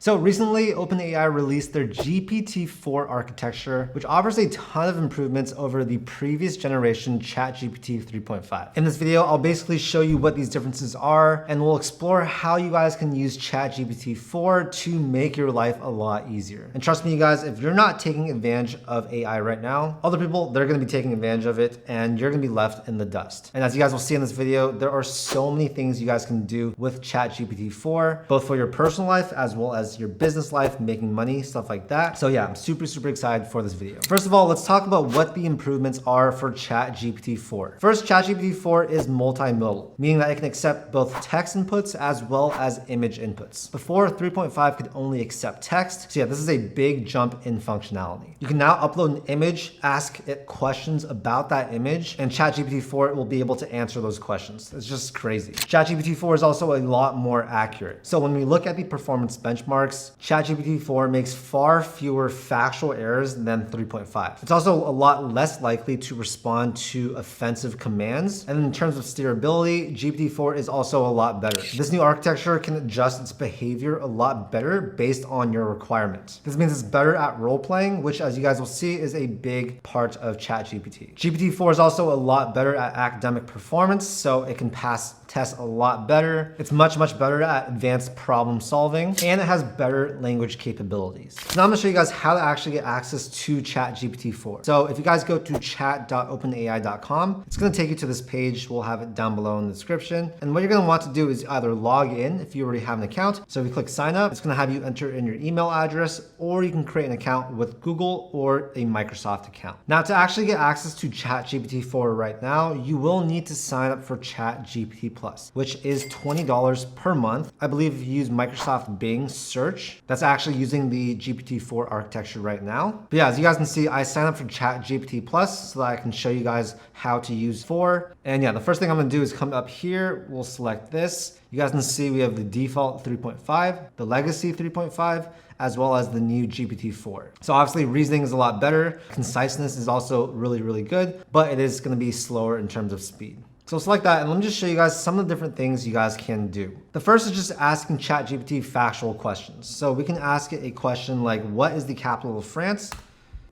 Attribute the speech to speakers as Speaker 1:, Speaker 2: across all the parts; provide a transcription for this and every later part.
Speaker 1: So recently, OpenAI released their GPT-4 architecture, which offers a ton of improvements over the previous generation ChatGPT 3.5. In this video, I'll basically show you what these differences are, and we'll explore how you guys can use ChatGPT-4 to make your life a lot easier. And trust me, you guys, if you're not taking advantage of AI right now, other people, they're gonna be taking advantage of it, and you're gonna be left in the dust. And as you guys will see in this video, there are so many things you guys can do with ChatGPT-4, both for your personal life as well as your business life, making money, stuff like that. So yeah, I'm super excited for this video. First of all, let's talk about what the improvements are for ChatGPT-4. First, ChatGPT-4 is multimodal, meaning that it can accept both text inputs as well as image inputs. Before, 3.5 could only accept text. So yeah, this is a big jump in functionality. You can now upload an image, ask it questions about that image, and ChatGPT-4 will be able to answer those questions. It's just crazy. ChatGPT-4 is also a lot more accurate. So when we look at the performance benchmarks, ChatGPT-4 makes far fewer factual errors than 3.5. It's also a lot less likely to respond to offensive commands. And in terms of steerability, GPT-4 is also a lot better. This new architecture can adjust its behavior a lot better based on your requirements. This means it's better at role-playing, which as you guys will see is a big part of ChatGPT. GPT-4 is also a lot better at academic performance, so it can pass tests a lot better. It's much better at advanced problem solving, and it has better language capabilities. So now I'm gonna show you guys how to actually get access to ChatGPT-4. So if you guys go to chat.openai.com, it's gonna take you to this page. We'll have it down below in the description. And what you're gonna want to do is either log in if you already have an account. So if you click sign up, it's gonna have you enter in your email address, or you can create an account with Google or a Microsoft account. Now to actually get access to ChatGPT-4 right now, you will need to sign up for ChatGPT Plus, which is $20 per month. I believe if you use Microsoft Bing search, that's actually using the GPT-4 architecture right now. But yeah, as you guys can see, I signed up for ChatGPT Plus so that I can show you guys how to use 4. And yeah, the first thing I'm gonna do is come up here, we'll select this. You guys can see we have the default 3.5, the legacy 3.5, as well as the new GPT-4. So obviously reasoning is a lot better. Conciseness is also really good, but it is gonna be slower in terms of speed. So select that, and let me just show you guys some of the different things you guys can do. The first is just asking ChatGPT factual questions. So we can ask it a question like, what is the capital of France?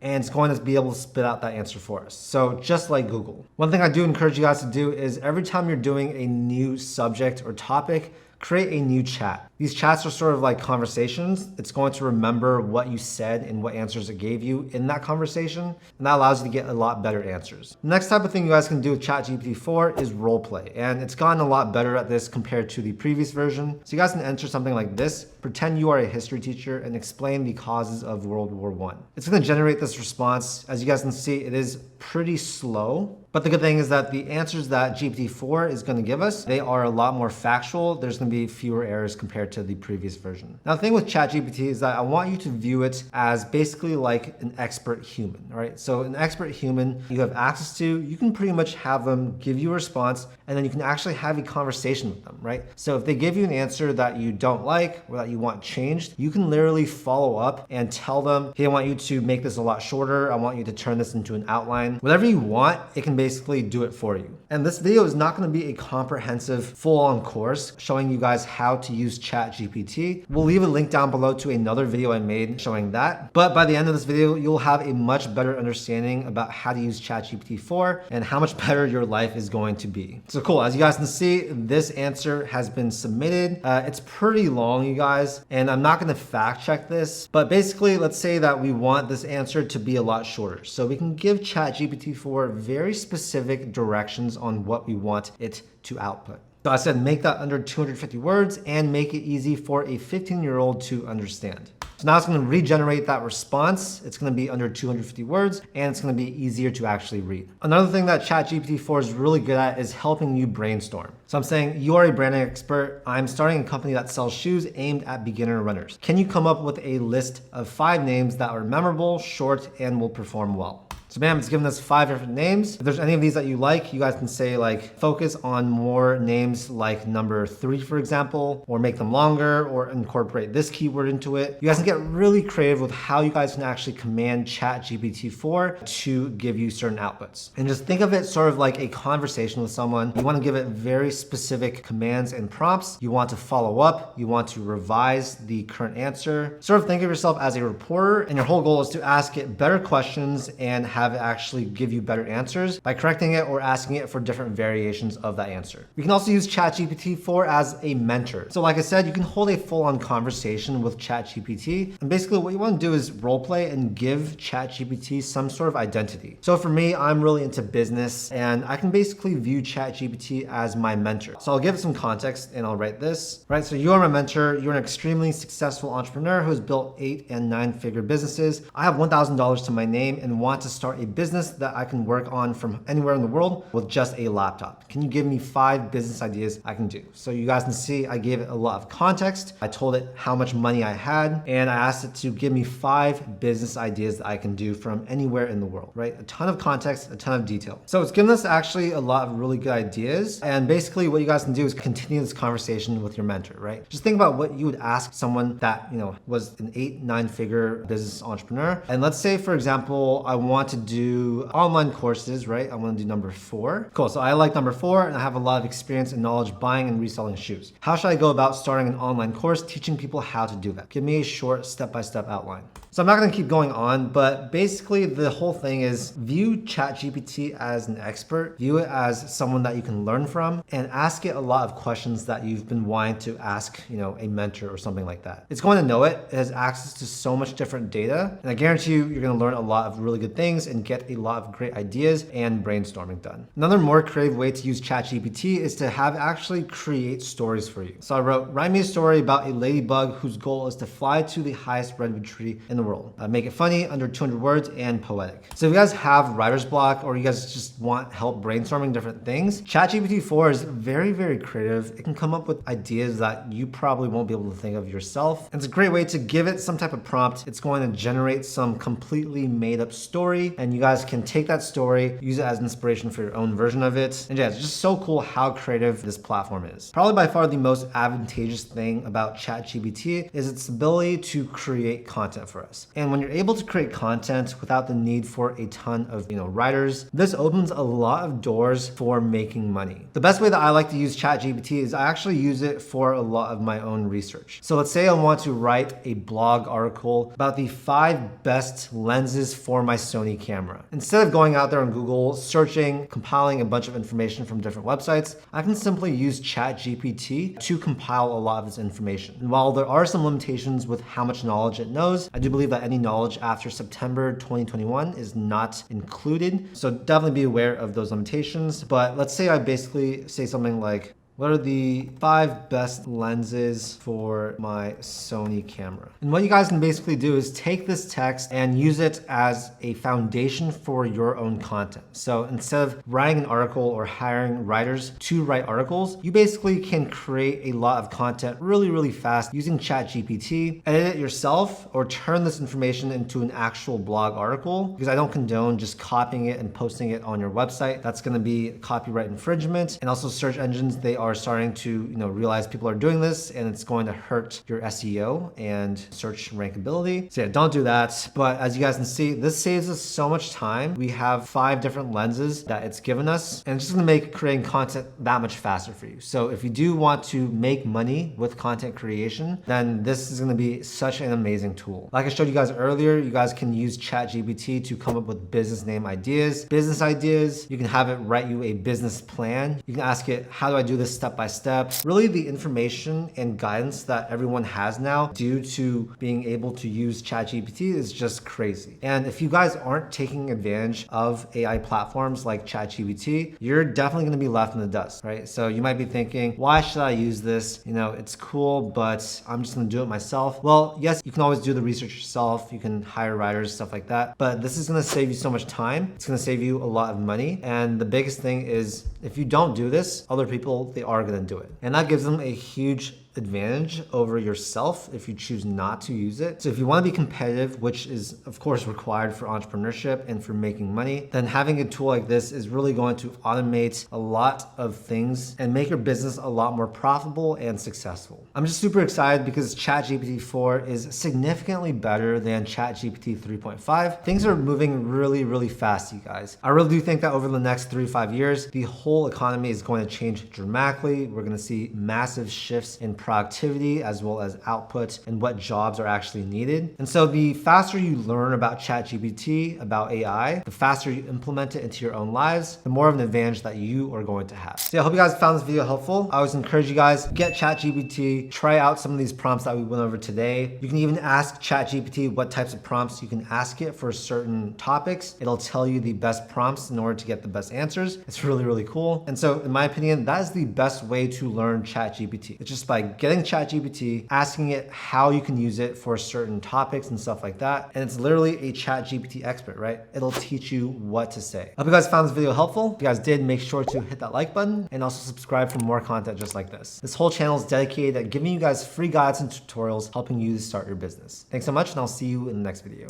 Speaker 1: And it's going to be able to spit out that answer for us. So just like Google. One thing I do encourage you guys to do is every time you're doing a new subject or topic, create a new chat. These chats are sort of like conversations. It's going to remember what you said and what answers it gave you in that conversation, and that allows you to get a lot better answers. The next type of thing you guys can do with ChatGPT-4 is role play, and it's gotten a lot better at this compared to the previous version. So you guys can enter something like this. Pretend you are a history teacher and explain the causes of World War I. It's gonna generate this response. As you guys can see, it is pretty slow. But the good thing is that the answers that GPT-4 is going to give us, they are a lot more factual. There's going to be fewer errors compared to the previous version. Now, the thing with ChatGPT is that I want you to view it as basically like an expert human, right? So an expert human you have access to, you can pretty much have them give you a response, and then you can actually have a conversation with them, right? So if they give you an answer that you don't like or that you want changed, you can literally follow up and tell them, hey, I want you to make this a lot shorter. I want you to turn this into an outline. Whatever you want, it can basically do it for you. And this video is not going to be a comprehensive full-on course showing you guys how to use ChatGPT. We'll leave a link down below to another video I made showing that. But by the end of this video, you'll have a much better understanding about how to use ChatGPT-4 and how much better your life is going to be. So cool, as you guys can see, this answer has been submitted. It's pretty long, you guys, and I'm not going to fact check this, but basically let's say that we want this answer to be a lot shorter. So we can give ChatGPT-4 very specific directions on what we want it to output. So I said make that under 250 words and make it easy for a 15-year-old to understand. So now it's going to regenerate that response. It's going to be under 250 words, and it's going to be easier to actually read. Another thing that ChatGPT-4 is really good at is helping you brainstorm. So I'm saying, you are a branding expert. I'm starting a company that sells shoes aimed at beginner runners. Can you come up with a list of 5 names that are memorable, short, and will perform well? So bam, it's given us 5 different names. If there's any of these that you like, you guys can say like focus on more names like number 3, for example, or make them longer or incorporate this keyword into it. You guys can get really creative with how you guys can actually command ChatGPT-4 to give you certain outputs. And just think of it sort of like a conversation with someone. You want to give it very specific commands and prompts. You want to follow up. You want to revise the current answer. Sort of think of yourself as a reporter, and your whole goal is to ask it better questions and have it actually give you better answers by correcting it or asking it for different variations of that answer. We can also use ChatGPT-4 as a mentor. So like I said, you can hold a full-on conversation with ChatGPT, and basically what you want to do is role play and give ChatGPT some sort of identity. So for me, I'm really into business, and I can basically view ChatGPT as my mentor. So I'll give it some context and I'll write this, right? So you are my mentor. You're an extremely successful entrepreneur who has built 8- and 9-figure businesses. I have $1,000 to my name and want to start a business that I can work on from anywhere in the world with just a laptop. Can you give me 5 business ideas I can do? So you guys can see I gave it a lot of context. I told it how much money I had, and I asked it to give me 5 business ideas that I can do from anywhere in the world, right? A ton of context, a ton of detail. So it's given us actually a lot of really good ideas. And basically what you guys can do is continue this conversation with your mentor, right? Just think about what you would ask someone that, was an 8- 9-figure business entrepreneur. And let's say, for example, I want to do online courses, right? I want to do number 4. Cool. So I like number 4, and I have a lot of experience and knowledge buying and reselling shoes. How should I go about starting an online course teaching people how to do that? Give me a short step-by-step outline. So I'm not going to keep going on, but basically the whole thing is view ChatGPT as an expert, view it as someone that you can learn from, and ask it a lot of questions that you've been wanting to ask, a mentor or something like that. It's going to know it. It has access to so much different data, and I guarantee you're going to learn a lot of really good things and get a lot of great ideas and brainstorming done. Another more creative way to use ChatGPT is to have actually create stories for you. So I wrote, write me a story about a ladybug whose goal is to fly to the highest redwood tree in the world. Make it funny, under 200 words, and poetic. So if you guys have writer's block or you guys just want help brainstorming different things, ChatGPT-4 is very, very creative. It can come up with ideas that you probably won't be able to think of yourself. And it's a great way to give it some type of prompt. It's going to generate some completely made up story, and you guys can take that story, use it as inspiration for your own version of it. And yeah, it's just so cool how creative this platform is. Probably by far the most advantageous thing about ChatGPT is its ability to create content for us. And when you're able to create content without the need for a ton of writers, this opens a lot of doors for making money. The best way that I like to use ChatGPT is I actually use it for a lot of my own research. So let's say I want to write a blog article about the 5 best lenses for my Sony camera. Instead of going out there on Google, searching, compiling a bunch of information from different websites, I can simply use ChatGPT to compile a lot of this information. And while there are some limitations with how much knowledge it knows, I do believe that any knowledge after September 2021 is not included. So definitely be aware of those limitations. But let's say I basically say something like, what are the 5 best lenses for my Sony camera? And what you guys can basically do is take this text and use it as a foundation for your own content. So instead of writing an article or hiring writers to write articles, you basically can create a lot of content really, really fast using ChatGPT, edit it yourself, or turn this information into an actual blog article, because I don't condone just copying it and posting it on your website. That's going to be copyright infringement. And also search engines, they are starting to realize people are doing this, and it's going to hurt your SEO and search rankability. So yeah, don't do that. But as you guys can see, this saves us so much time. We have 5 different lenses that it's given us, and it's just gonna make creating content that much faster for you. So if you do want to make money with content creation, then this is gonna be such an amazing tool. Like I showed you guys earlier, you guys can use ChatGPT to come up with business name ideas, business ideas. You can have it write you a business plan. You can ask it, how do I do this step by step? Really, the information and guidance that everyone has now due to being able to use ChatGPT is just crazy. And if you guys aren't taking advantage of AI platforms like ChatGPT, you're definitely going to be left in the dust, right? So you might be thinking, why should I use this? It's cool, but I'm just going to do it myself. Well, yes, you can always do the research yourself. You can hire writers, stuff like that. But this is going to save you so much time. It's going to save you a lot of money. And the biggest thing is, if you don't do this, other people, they are going to do it. And that gives them a huge advantage over yourself if you choose not to use it. So if you want to be competitive, which is of course required for entrepreneurship and for making money, then having a tool like this is really going to automate a lot of things and make your business a lot more profitable and successful. I'm just super excited because ChatGPT-4 is significantly better than ChatGPT 3.5. Things are moving really, really fast, you guys. I really do think that over the next 3 to 5 years, the whole economy is going to change dramatically. We're going to see massive shifts in productivity as well as output and what jobs are actually needed. And so the faster you learn about ChatGPT, about AI, the faster you implement it into your own lives, the more of an advantage that you are going to have. So yeah, I hope you guys found this video helpful. I always encourage you guys, get ChatGPT, try out some of these prompts that we went over today. You can even ask ChatGPT what types of prompts you can ask it for certain topics. It'll tell you the best prompts in order to get the best answers. It's really, really cool. And so in my opinion, that is the best way to learn ChatGPT. It's just by getting ChatGPT, asking it how you can use it for certain topics and stuff like that. And it's literally a ChatGPT expert, right? It'll teach you what to say. I hope you guys found this video helpful. If you guys did, make sure to hit that like button and also subscribe for more content just like this. This whole channel is dedicated at giving you guys free guides and tutorials helping you to start your business. Thanks so much, and I'll see you in the next video.